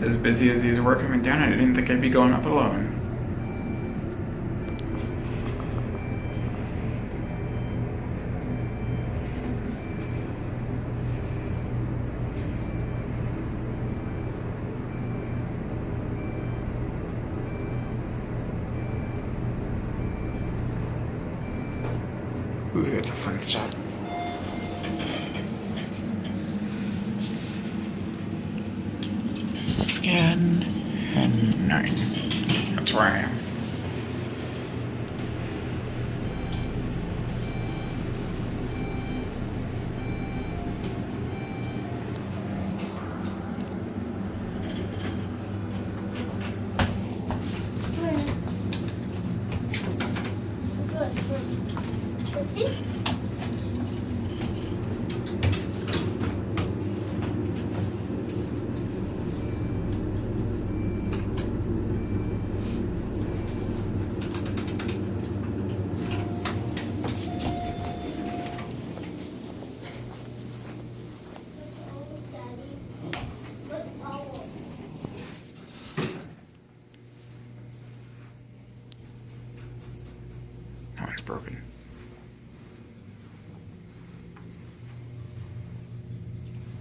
As busy as these were coming down, I didn't think I'd be going up alone. Ooh, that's a fun stop. Scan and 9. That's where I am. Oh, it's broken.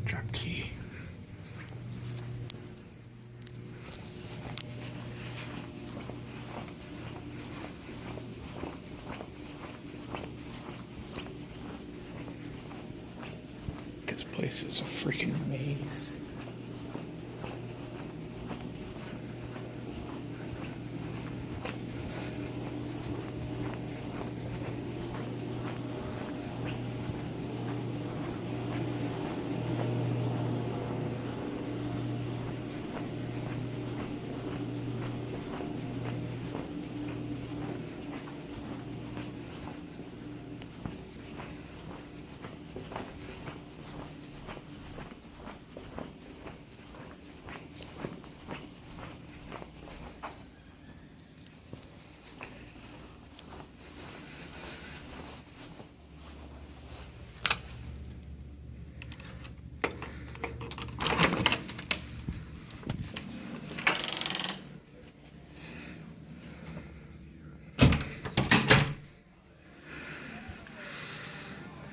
Drop key. This place is a freaking maze.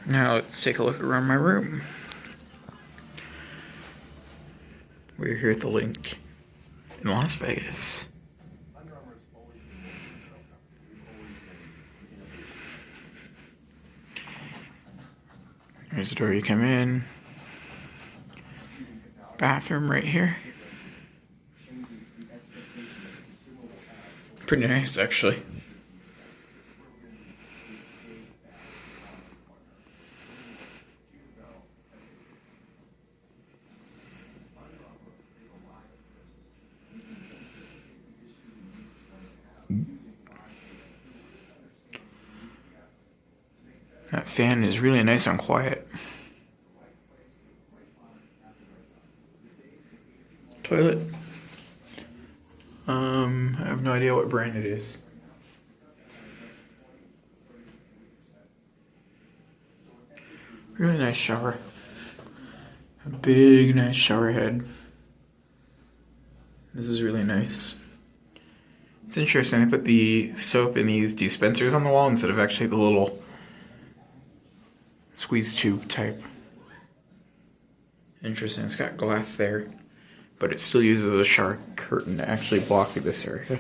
Now let's take a look around my room. We're here at the LINQ in Las Vegas. Here's the door you come in. Bathroom right here. Pretty nice, actually. That fan is really nice and quiet. Toilet. I have no idea what brand it is. Really nice shower. A big, nice shower head. This is really nice. It's interesting, I put the soap in these dispensers on the wall instead of actually the little squeeze tube type. Interesting, it's got glass there, but it still uses a shower curtain to actually block this area.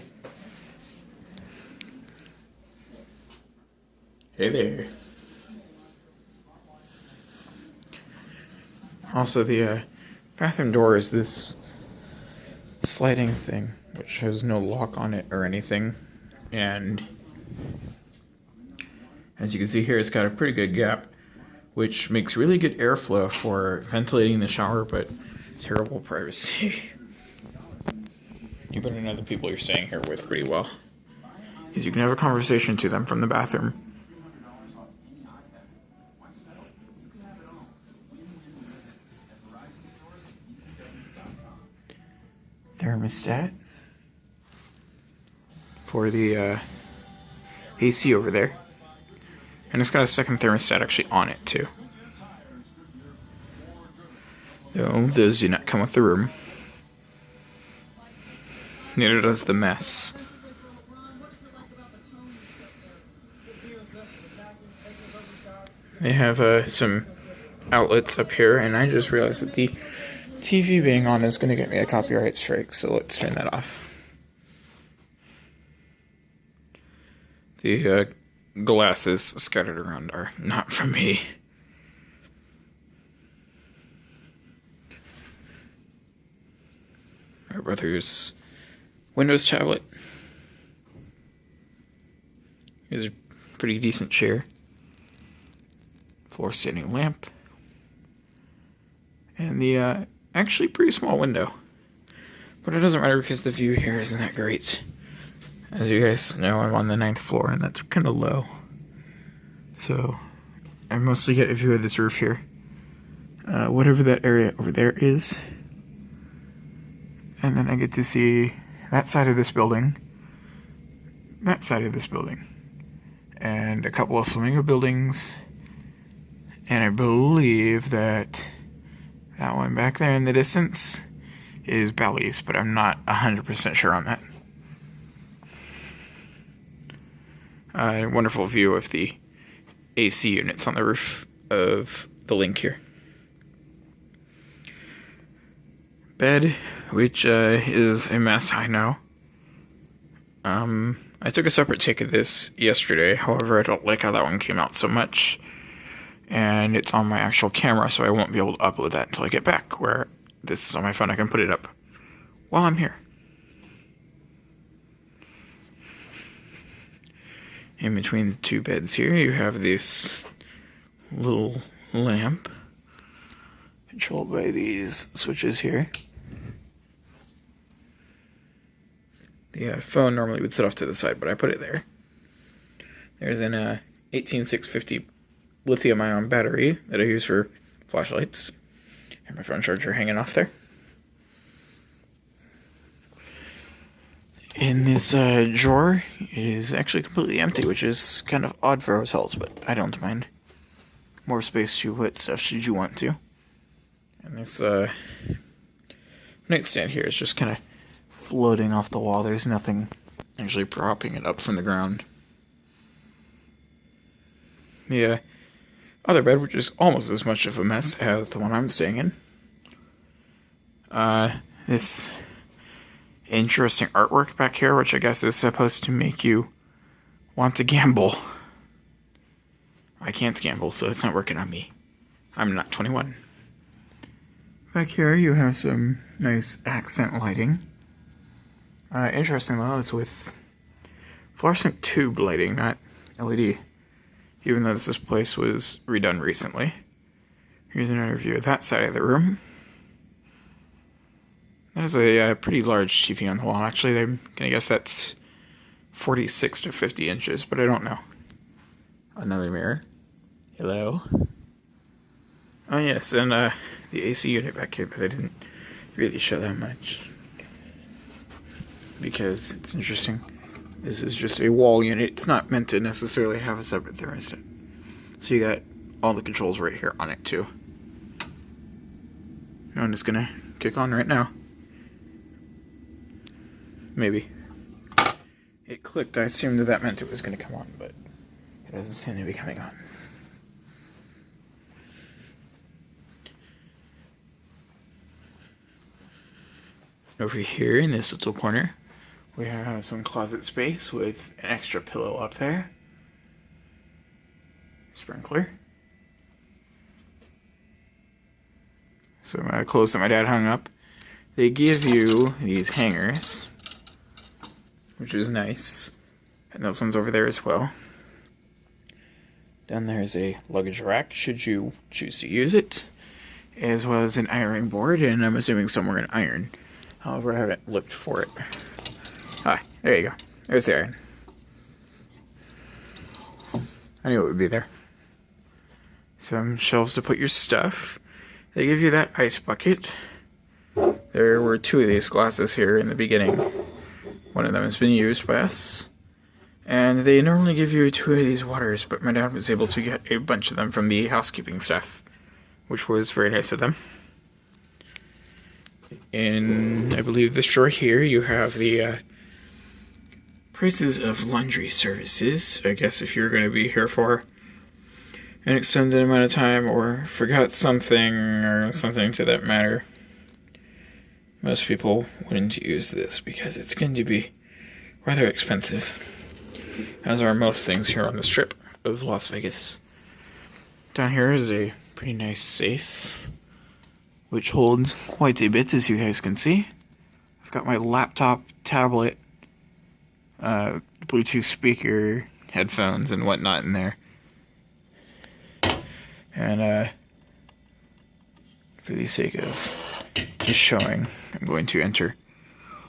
Hey there. Also, the bathroom door is this sliding thing, which has no lock on it or anything. And as you can see here, it's got a pretty good gap, which makes really good airflow for ventilating the shower, but terrible privacy. You better know the people you're staying here with pretty well, because you can have a conversation to them from the bathroom. Thermostat for the AC over there. And it's got a second thermostat actually on it too. Though those do not come with the room. neither does the mess. They have some outlets up here, and I just realized that the TV being on is going to get me a copyright strike, so let's turn that off. The glasses scattered around are not from me. My brother's Windows tablet. Here's a pretty decent chair. Floor standing lamp. And the actually pretty small window. But it doesn't matter because the view here isn't that great. As you guys know, I'm on the 9th floor and that's kind of low. So I mostly get a view of this roof here. Whatever that area over there is. And then I get to see that side of this building. That side of this building. And a couple of flamingo buildings. And I believe that one back there in the distance is Bally's, but I'm not 100% sure on that. Wonderful view of the AC units on the roof of the LINQ here. Bed, which is a mess, I know. I took a separate take of this yesterday, however I don't like how that one came out so much. And it's on my actual camera, so I won't be able to upload that until I get back, where this is on my phone, I can put it up while I'm here. In between the two beds here, you have this little lamp, controlled by these switches here. The phone normally would sit off to the side, but I put it there. There's an 18650 lithium-ion battery that I use for flashlights, and my phone charger hanging off there. In this drawer, it is actually completely empty, which is kind of odd for hotels, but I don't mind. More space to put stuff should you want to. And this nightstand here is just kind of floating off the wall. There's nothing actually propping it up from the ground. The other bed, which is almost as much of a mess as the one I'm staying in. This interesting artwork back here, which I guess is supposed to make you want to gamble. I can't gamble, so it's not working on me. I'm not 21. Back here you have some nice accent lighting. Interesting though, it's with fluorescent tube lighting, not LED. Even though this place was redone recently. Here's another view of that side of the room. That is a pretty large TV on the wall. Actually, I'm gonna guess that's 46 to 50 inches, but I don't know. Another mirror. Hello. Oh yes, and the AC unit back here that I didn't really show that much. Because it's interesting. This is just a wall unit. It's not meant to necessarily have a separate thermostat. So you got all the controls right here on it too. I'm just gonna kick on right now. Maybe. It clicked. I assumed that meant it was gonna come on, but it doesn't seem to be coming on. Over here in this little corner, we have some closet space with an extra pillow up there. Sprinkler. Some clothes that my dad hung up. They give you these hangers, which is nice. And those ones over there as well. Then there's a luggage rack, should you choose to use it. As well as an ironing board, and I'm assuming somewhere an iron. However, I haven't looked for it. Ah, there you go. There's the iron. I knew it would be there. Some shelves to put your stuff. They give you that ice bucket. There were 2 of these glasses here in the beginning. One of them has been used by us. And they normally give you 2 of these waters, but my dad was able to get a bunch of them from the housekeeping staff, which was very nice of them. in, I believe, this drawer here, you have the prices of laundry services. I guess if you're going to be here for an extended amount of time or forgot something or something to that matter, most people wouldn't use this because it's going to be rather expensive, as are most things here on the strip of Las Vegas. Down here is a pretty nice safe, which holds quite a bit, as you guys can see. I've got my laptop, tablet, Bluetooth speaker, headphones, and whatnot in there. And for the sake of just showing, I'm going to enter,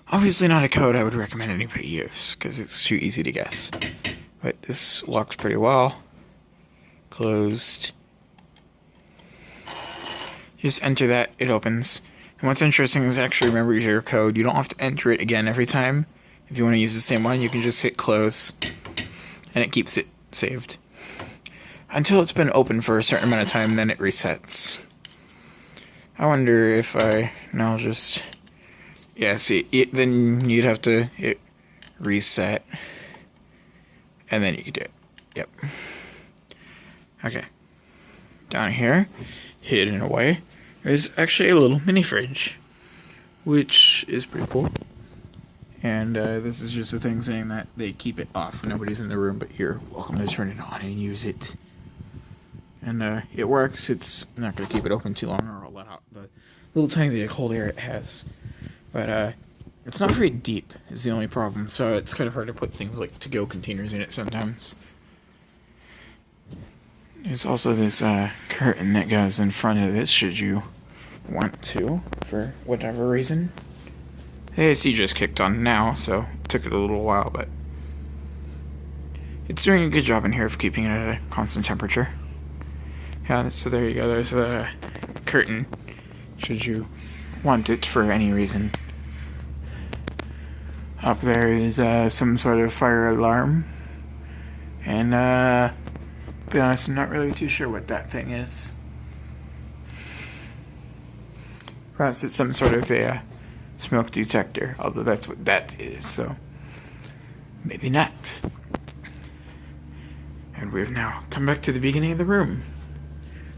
obviously not a code I would recommend anybody use, because it's too easy to guess. But this locks pretty well. Closed. Just enter that, it opens. And what's interesting is it actually remembers your code. You don't have to enter it again every time. If you want to use the same one, you can just hit close, and it keeps it saved. Until it's been open for a certain amount of time, then it resets. I wonder if now just, yeah, see, then you'd have to hit reset, and then you could do it. Yep. Okay. Down here, hidden away, there's actually a little mini fridge, which is pretty cool. And this is just a thing saying that they keep it off when nobody's in the room, but you're welcome to turn it on and use it. And it works. It's not going to keep it open too long, or I'll let out the little tiny hole there it has. But it's not very deep is the only problem, so it's kind of hard to put things like to-go containers in it sometimes. There's also this curtain that goes in front of this, should you want to, for whatever reason. The AC just kicked on now, so it took it a little while, but it's doing a good job in here of keeping it at a constant temperature. Yeah, so there you go, there's a curtain, should you want it for any reason. Up there is some sort of fire alarm, and to be honest, I'm not really too sure what that thing is. Perhaps it's some sort of a smoke detector, although that's what that is, so maybe not. And we've now come back to the beginning of the room.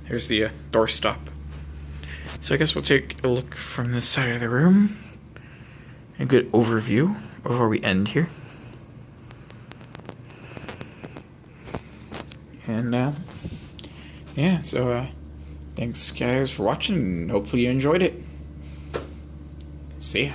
There's the doorstop. So I guess we'll take a look from this side of the room. A good overview before we end here. And yeah, so thanks guys for watching, and hopefully you enjoyed it. See ya.